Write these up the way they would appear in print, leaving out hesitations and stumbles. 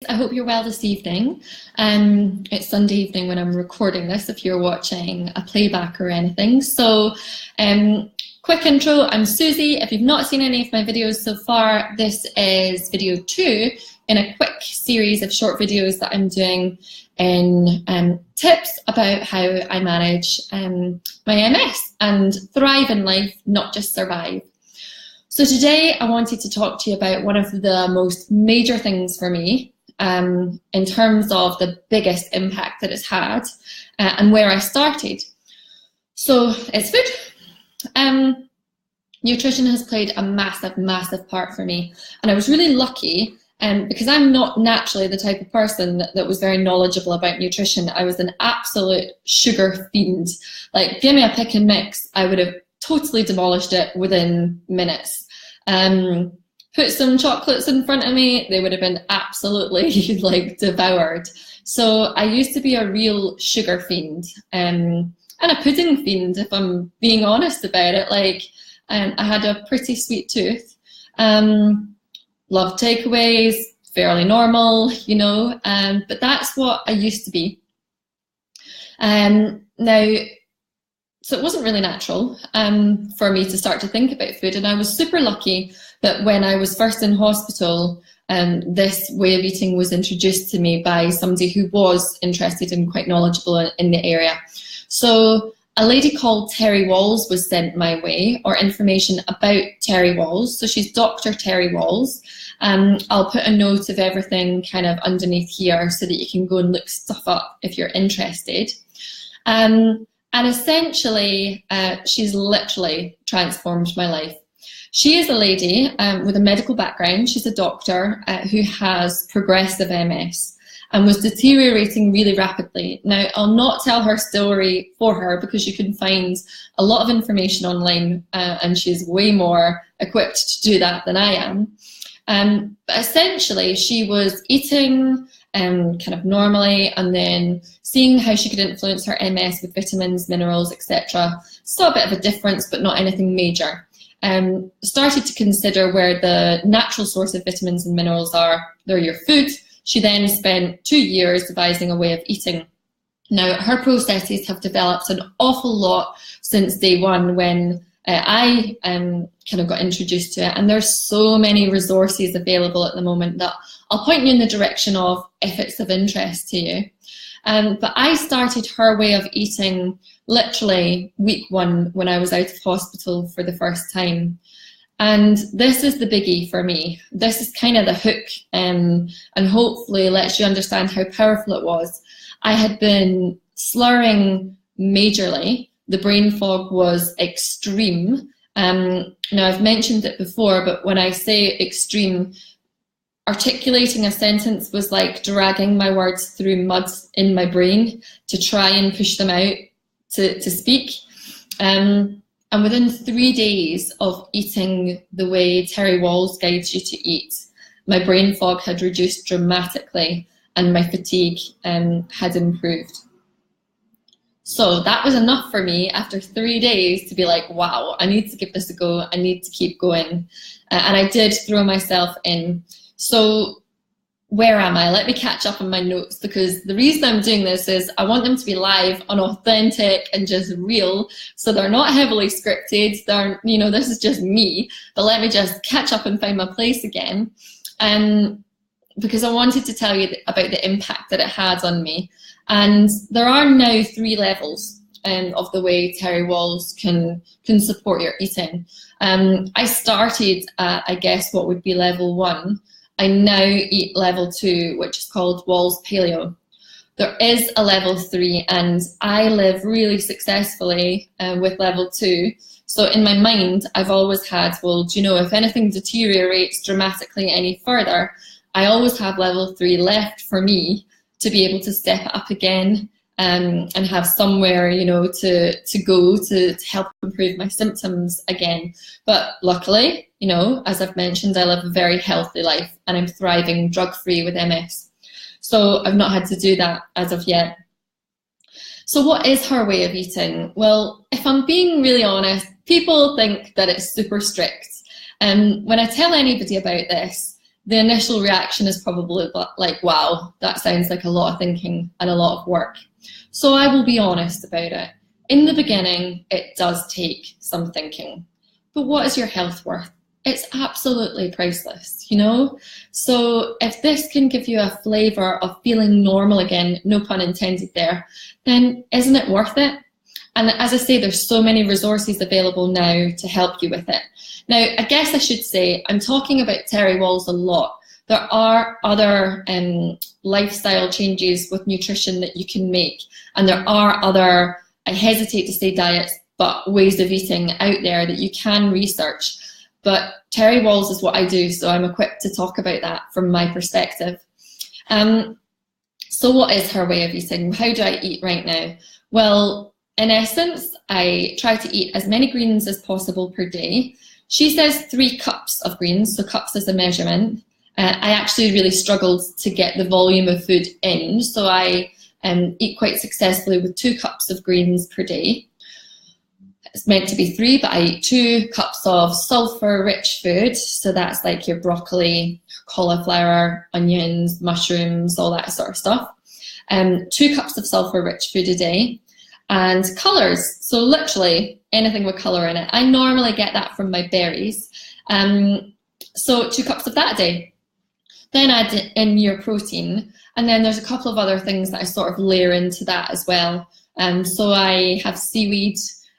I hope you're well this evening. It's Sunday evening when I'm recording this, if you're watching a playback or anything. Quick intro, I'm Susie. If you've not seen any of my videos so far, this is video 2 in a quick series of short videos that I'm doing in tips about how I manage my MS and thrive in life, not just survive. So today I wanted to talk to you about one of the most major things for me in terms of the biggest impact that it's had and where I started. So it's food. Nutrition has played a massive part for me, and I was really lucky because I'm not naturally the type of person that was very knowledgeable about nutrition. I was an absolute sugar fiend. Like, give me a pick and mix, I would have totally demolished it within minutes. Put some chocolates in front of me, they would have been absolutely like devoured. So I used to be a real sugar fiend and a pudding fiend, if I'm being honest about it. Like, I had a pretty sweet tooth. Loved takeaways, fairly normal, you know, but that's what I used to be. Now, so it wasn't really natural for me to start to think about food, and I was super lucky that when I was first in hospital, this way of eating was introduced to me by somebody who was interested and quite knowledgeable in the area. So a lady called Terry Walls was sent my way, or information about Terry Walls. So she's Dr. Terry Walls. I'll put a note of everything kind of underneath here so that you can go and look stuff up if you're interested. And essentially, she's literally transformed my life. She is a lady with a medical background. She's a doctor who has progressive MS and was deteriorating really rapidly. Now, I'll not tell her story for her because you can find a lot of information online and she's way more equipped to do that than I am. But essentially, she was eating kind of normally, and then seeing how she could influence her MS with vitamins, minerals, etc. Saw a bit of a difference, but not anything major. Started to consider where the natural source of vitamins and minerals are. They're your food. She then spent 2 years devising a way of eating. Now, her processes have developed an awful lot since day one when I kind of got introduced to it, and there's so many resources available at the moment that I'll point you in the direction of if it's of interest to you. But I started her way of eating literally week 1 when I was out of hospital for the first time. And this is the biggie for me. This is kind of the hook and hopefully lets you understand how powerful it was. I had been slurring majorly. The brain fog was extreme. Now, I've mentioned it before, but when I say extreme, articulating a sentence was like dragging my words through mud in my brain to try and push them out to speak. And within 3 days of eating the way Terry Walls guides you to eat, my brain fog had reduced dramatically and my fatigue had improved. So that was enough for me after 3 days to be like, wow, I need to give this a go. I need to keep going. And I did throw myself in. So where am I? Let me catch up on my notes, because the reason I'm doing this is I want them to be live and authentic and just real. So they're not heavily scripted. They're, you know, this is just me, but let me just catch up and find my place again. Because I wanted to tell you about the impact that it had on me. And there are now 3 levels of the way Terry Walls can support your eating. I started at, I guess, what would be level 1. I now eat level 2, which is called Walls Paleo. There is a level 3, and I live really successfully with level 2. So in my mind, I've always had, well, do you know, if anything deteriorates dramatically any further, I always have level 3 left for me to be able to step it up again and have somewhere, you know, to go to help improve my symptoms again. But luckily, you know, as I've mentioned, I live a very healthy life and I'm thriving drug-free with MS. So I've not had to do that as of yet. So what is her way of eating? Well, if I'm being really honest, people think that it's super strict. When I tell anybody about this, the initial reaction is probably like, wow, that sounds like a lot of thinking and a lot of work. So I will be honest about it. In the beginning, it does take some thinking. But what is your health worth? It's absolutely priceless, you know? So if this can give you a flavour of feeling normal again, no pun intended there, then isn't it worth it? And as I say, there's so many resources available now to help you with it. Now, I guess I should say, I'm talking about Terry Wahls a lot. There are other lifestyle changes with nutrition that you can make. And there are other, I hesitate to say diets, but ways of eating out there that you can research. But Terry Wahls is what I do, so I'm equipped to talk about that from my perspective. So what is her way of eating? How do I eat right now? Well, in essence, I try to eat as many greens as possible per day. She says 3 cups of greens, so cups is a measurement. I actually really struggled to get the volume of food in, so I eat quite successfully with 2 cups of greens per day. It's meant to be 3, but I eat 2 cups of sulfur-rich food, so that's like your broccoli, cauliflower, onions, mushrooms, all that sort of stuff. 2 cups of sulfur-rich food a day. And colours, so literally anything with colour in it. I normally get that from my berries. So 2 cups of that a day. Then add in your protein, and then there's a couple of other things that I sort of layer into that as well. So I have seaweed.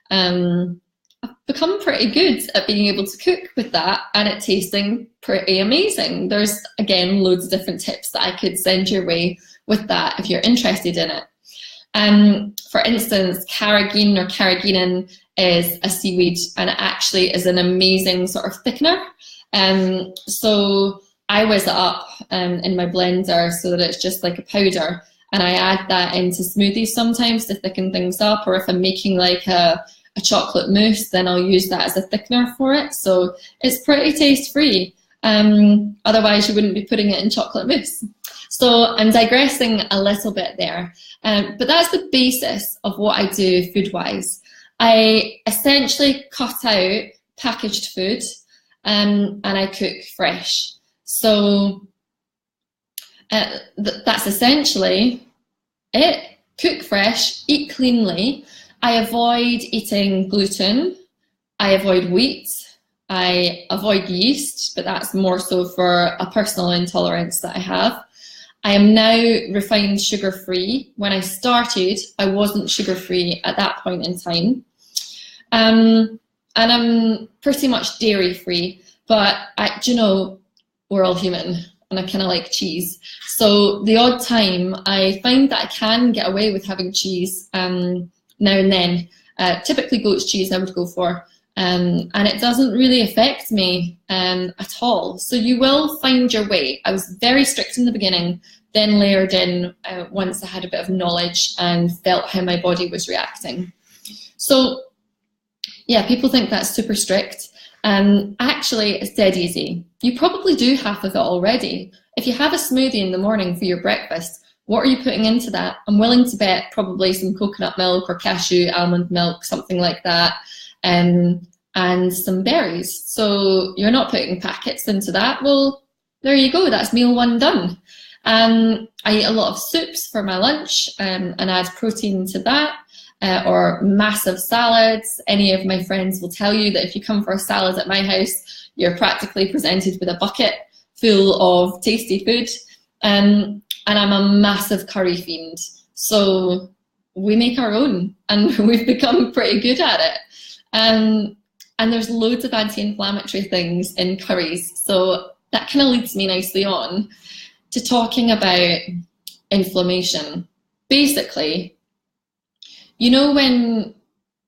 I've become pretty good at being able to cook with that and it tasting pretty amazing. There's, again, loads of different tips that I could send your way with that if you're interested in it. For instance, carrageenan or carrageenan is a seaweed and it actually is an amazing sort of thickener. So I whiz it up in my blender so that it's just like a powder, and I add that into smoothies sometimes to thicken things up, or if I'm making like a chocolate mousse, then I'll use that as a thickener for it. So it's pretty taste-free. Otherwise you wouldn't be putting it in chocolate mousse. So I'm digressing a little bit there, but that's the basis of what I do food-wise. I essentially cut out packaged food and I cook fresh. So that's essentially it. Cook fresh, eat cleanly. I avoid eating gluten. I avoid wheat. I avoid yeast, but that's more so for a personal intolerance that I have. I am now refined sugar-free. When I started, I wasn't sugar-free at that point in time. And I'm pretty much dairy-free, but you know, we're all human and I kind of like cheese. So the odd time I find that I can get away with having cheese now and then. Typically goat's cheese I would go for. And it doesn't really affect me at all. So you will find your way. I was very strict in the beginning, then layered in once I had a bit of knowledge and felt how my body was reacting. So yeah, people think that's super strict. Actually, it's dead easy. You probably do half of it already. If you have a smoothie in the morning for your breakfast, what are you putting into that? I'm willing to bet probably some coconut milk or cashew, almond milk, something like that. And some berries. So you're not putting packets into that. Well, there you go. That's meal 1 done. I eat a lot of soups for my lunch and add protein to that, or massive salads. Any of my friends will tell you that if you come for a salad at my house, you're practically presented with a bucket full of tasty food. And I'm a massive curry fiend. So we make our own and we've become pretty good at it. And there's loads of anti-inflammatory things in curries. So that kind of leads me nicely on to talking about inflammation. Basically, you know,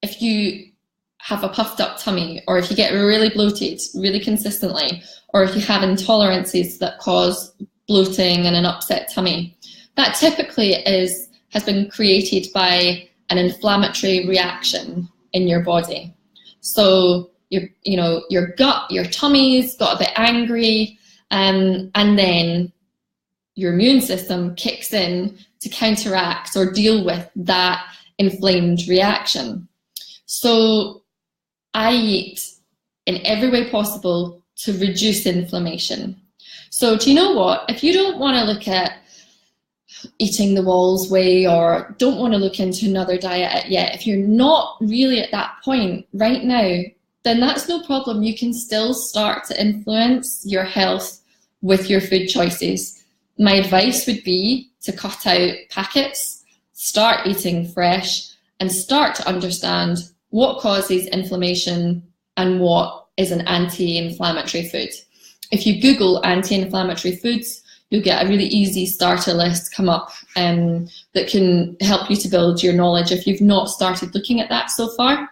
if you have a puffed up tummy, or if you get really bloated really consistently, or if you have intolerances that cause bloating and an upset tummy, that typically has been created by an inflammatory reaction in your body. So your gut, your tummy's got a bit angry, and then your immune system kicks in to counteract or deal with that inflamed reaction. So I eat in every way possible to reduce inflammation. So do you know what? If you don't want to look at eating the Wall's way or don't want to look into another diet yet, if you're not really at that point right now, then that's no problem. You can still start to influence your health with your food choices. My advice would be to cut out packets, start eating fresh, and start to understand what causes inflammation and what is an anti-inflammatory food. If you Google anti-inflammatory foods, you'll get a really easy starter list come up that can help you to build your knowledge if you've not started looking at that so far.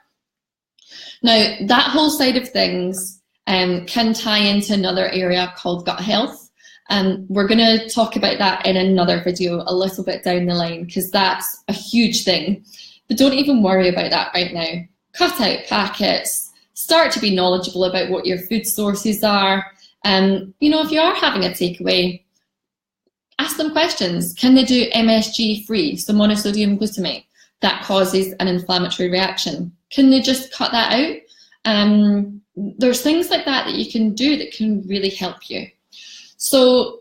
Now, that whole side of things can tie into another area called gut health. We're going to talk about that in another video a little bit down the line, because that's a huge thing. But don't even worry about that right now. Cut out packets, start to be knowledgeable about what your food sources are. You know, if you are having a takeaway, ask them questions. Can they do MSG free, so monosodium glutamate? That causes an inflammatory reaction. Can they just cut that out? There's things like that that you can do that can really help you. So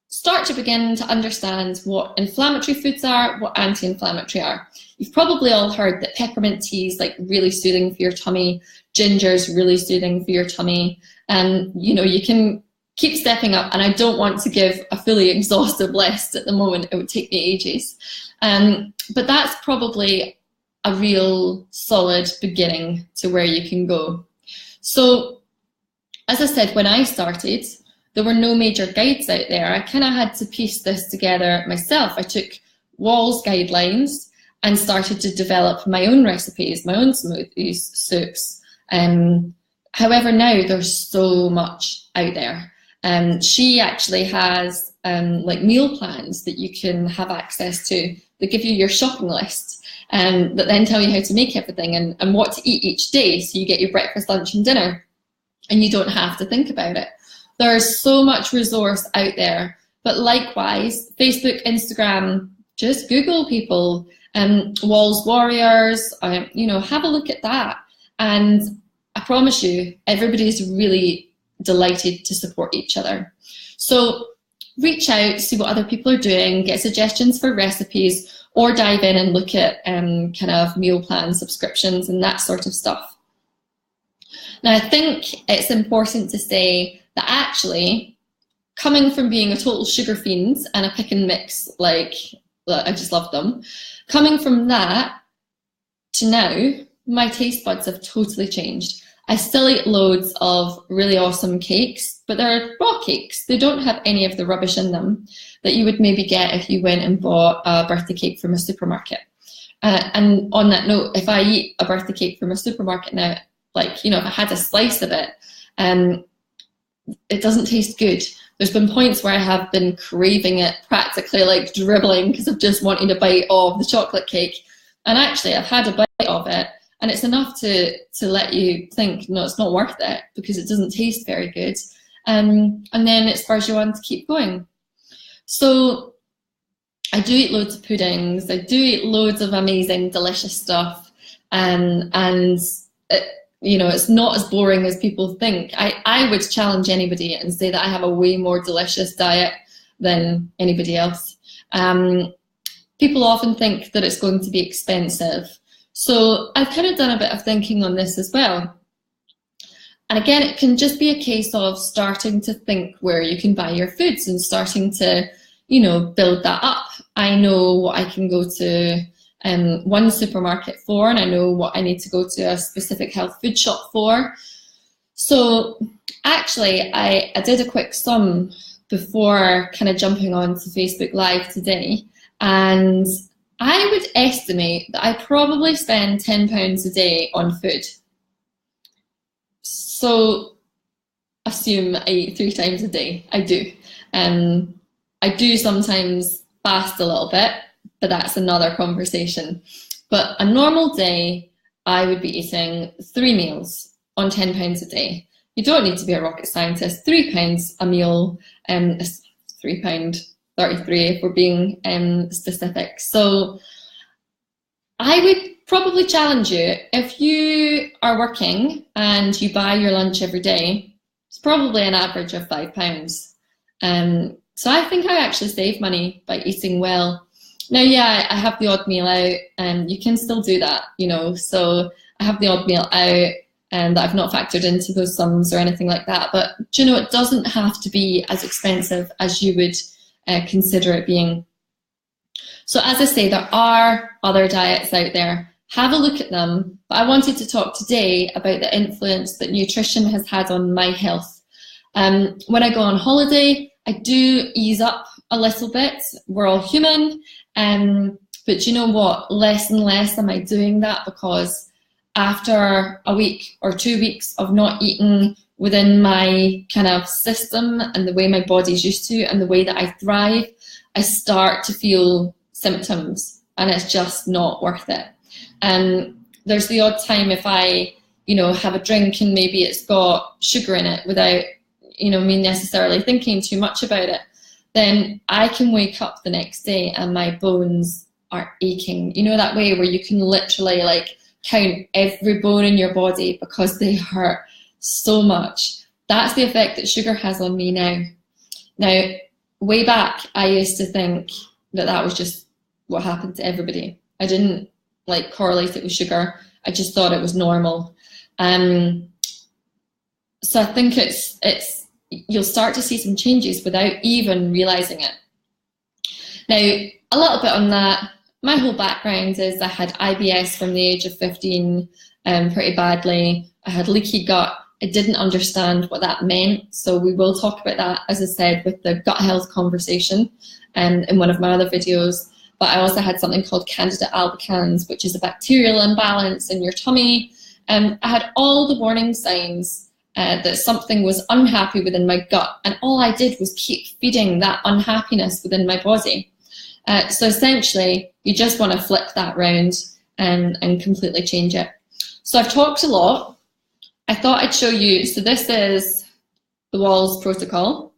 start to begin to understand what inflammatory foods are, what anti-inflammatory are. You've probably all heard that peppermint tea is like really soothing for your tummy. Ginger's really soothing for your tummy. And you know, you can keep stepping up, and I don't want to give a fully exhaustive list at the moment. It would take me ages. But that's probably a real solid beginning to where you can go. So, as I said, when I started, there were no major guides out there. I kind of had to piece this together myself. I took Wall's guidelines and started to develop my own recipes, my own smoothies, soups. However, now there's so much out there. She actually has like meal plans that you can have access to. They give you your shopping list that then tell you how to make everything and what to eat each day. So you get your breakfast, lunch and dinner, and you don't have to think about it. There's so much resource out there. But likewise, Facebook, Instagram, just Google people, Wall's Warriors, you know, have a look at that. And I promise you, everybody's really delighted to support each other. So reach out, see what other people are doing, get suggestions for recipes, or dive in and look at kind of meal plan subscriptions and that sort of stuff. Now, I think it's important to say that actually, coming from being a total sugar fiend and a pick and mix, like, I just love them, coming from that to now, my taste buds have totally changed. I still eat loads of really awesome cakes, but they're raw cakes. They don't have any of the rubbish in them that you would maybe get if you went and bought a birthday cake from a supermarket. And on that note, if I eat a birthday cake from a supermarket now, like, you know, if I had a slice of it, it doesn't taste good. There's been points where I have been craving it, practically like dribbling, because I've just wanted a bite of the chocolate cake. And actually, I've had a bite of it, and it's enough to let you think, no, it's not worth it, because it doesn't taste very good. And then it spurs you on to keep going. So I do eat loads of puddings. I do eat loads of amazing, delicious stuff. And it, you know, it's not as boring as people think. I would challenge anybody and say that I have a way more delicious diet than anybody else. People often think that it's going to be expensive. So I've kind of done a bit of thinking on this as well. And again, it can just be a case of starting to think where you can buy your foods and starting to, you know, build that up. I know what I can go to one supermarket for, and I know what I need to go to a specific health food shop for. So actually, I did a quick sum before kind of jumping on to Facebook Live today, and I would estimate that I probably spend £10 a day on food. So assume I eat 3 times a day. I do. I do sometimes fast a little bit, but that's another conversation. But a normal day, I would be eating 3 meals on £10 a day. You don't need to be a rocket scientist. £3 a meal is £3.33 if we're being specific. So I would probably challenge you, if you are working and you buy your lunch every day, it's probably an average of £5. So I think I actually save money by eating well. Now, yeah, I have the odd meal out, and you can still do that, you know. So I have the odd meal out, and that I've not factored into those sums or anything like that. But do you know, it doesn't have to be as expensive as you would consider it being. So as I say, there are other diets out there. Have a look at them. But I wanted to talk today about the influence that nutrition has had on my health. When I go on holiday, I do ease up a little bit. We're all human. But you know what? Less and less am I doing that, because after a week or 2 weeks of not eating within my kind of system and the way my body's used to and the way that I thrive, I start to feel symptoms, and it's just not worth it. There's the odd time if I, you know, have a drink and maybe it's got sugar in it without, you know, me necessarily thinking too much about it, then I can wake up the next day and my bones are aching. You know, that way where you can literally like count every bone in your body because they hurt so much. That's the effect that sugar has on me now. Now, way back, I used to think that that was just what happened to everybody. I didn't like correlate it with sugar. I just thought it was normal. So I think it's you'll start to see some changes without even realizing it. Now, a little bit on that. My whole background is I had IBS from the age of 15, pretty badly. I had leaky gut. I didn't understand what that meant. So we will talk about that, as I said, with the gut health conversation in one of my other videos. But I also had something called Candida albicans, which is a bacterial imbalance in your tummy. I had all the warning signs that something was unhappy within my gut. And all I did was keep feeding that unhappiness within my body. So essentially, you just want to flip that round and completely change it. So I've talked a lot. I thought I'd show you. So this is the Wahls Protocol.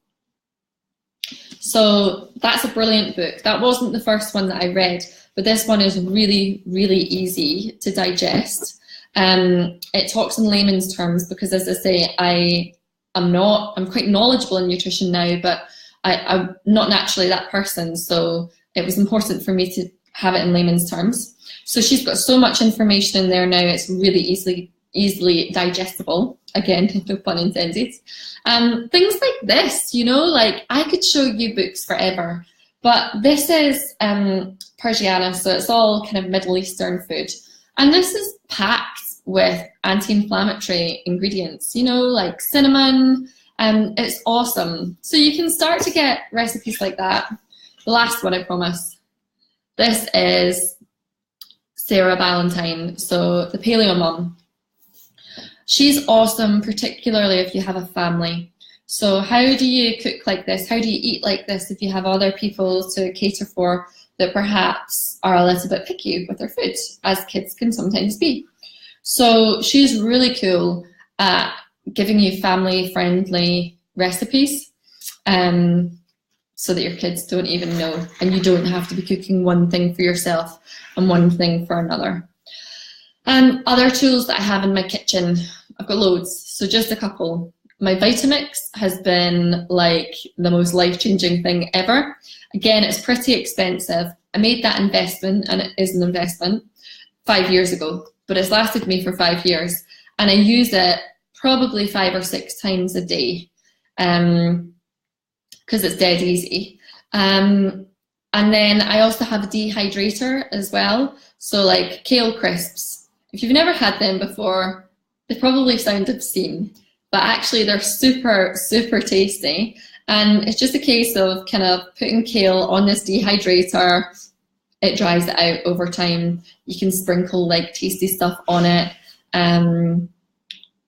So that's a brilliant book. That wasn't the first one that I read, but this one is really, really easy to digest. It talks in layman's terms because, as I say, I'm quite knowledgeable in nutrition now, but I'm not naturally that person. So it was important for me to have it in layman's terms. So she's got so much information in there now, it's really easily digestible. Again, no pun intended. Things like this, you know, like I could show you books forever, but this is Persiana, so it's all kind of Middle Eastern food. And this is packed with anti-inflammatory ingredients, you know, like cinnamon, and it's awesome. So you can start to get recipes like that. The last one, I promise. This is Sarah Ballantyne, so the Paleo Mum. She's awesome, particularly if you have a family. So how do you cook like this? How do you eat like this if you have other people to cater for that perhaps are a little bit picky with their food, as kids can sometimes be? So she's really cool at giving you family-friendly recipes so that your kids don't even know, and you don't have to be cooking one thing for yourself and one thing for another. Other tools that I have in my kitchen, I've got loads, so just a couple. My Vitamix has been like the most life-changing thing ever. Again, it's pretty expensive. I made that investment, and it is an investment, 5 years ago, but it's lasted me for 5 years, and I use it probably 5 or 6 times a day because it's dead easy. And then I also have a dehydrator as well, so like kale crisps. If you've never had them before, they probably sound obscene, but actually they're super, super tasty. And it's just a case of kind of putting kale on this dehydrator. It dries it out over time. You can sprinkle like tasty stuff on it. And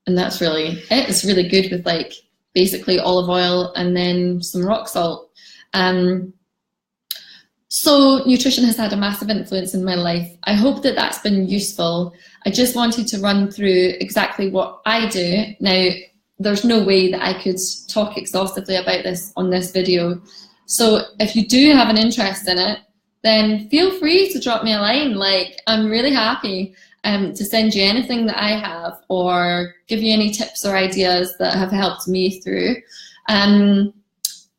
that's really it. It's really good with like basically olive oil and then some rock salt. So nutrition has had a massive influence in my life. I hope that that's been useful. I just wanted to run through exactly what I do. Now, there's no way that I could talk exhaustively about this on this video. So if you do have an interest in it, then feel free to drop me a line. Like, I'm really happy to send you anything that I have or give you any tips or ideas that have helped me through.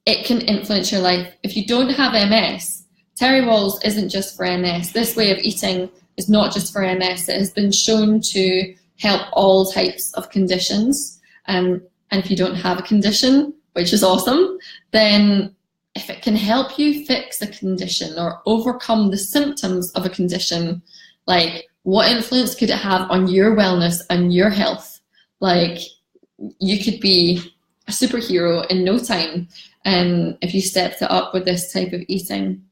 it can influence your life. If you don't have MS, Terry Wahls isn't just for MS. This way of eating is not just for MS. It has been shown to help all types of conditions. And if you don't have a condition, which is awesome, then if it can help you fix a condition or overcome the symptoms of a condition, like what influence could it have on your wellness and your health? Like you could be a superhero in no time if you stepped it up with this type of eating.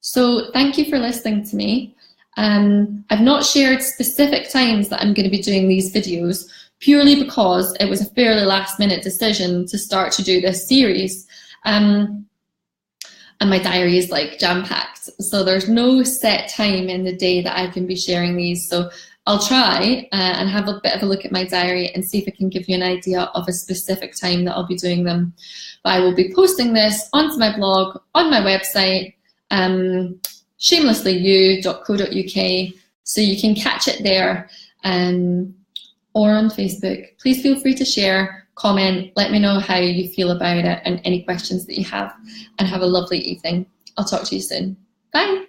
So thank you for listening to me. I've not shared specific times that I'm going to be doing these videos purely because it was a fairly last minute decision to start to do this series. And my diary is like jam-packed. So there's no set time in the day that I can be sharing these. So I'll try and have a bit of a look at my diary and see if I can give you an idea of a specific time that I'll be doing them. But I will be posting this onto my blog, on my website, shamelesslyu.co.uk, so you can catch it there, or on Facebook. Please feel free to share, comment, let me know how you feel about it and any questions that you have, and have a lovely evening. I'll talk to you soon. Bye.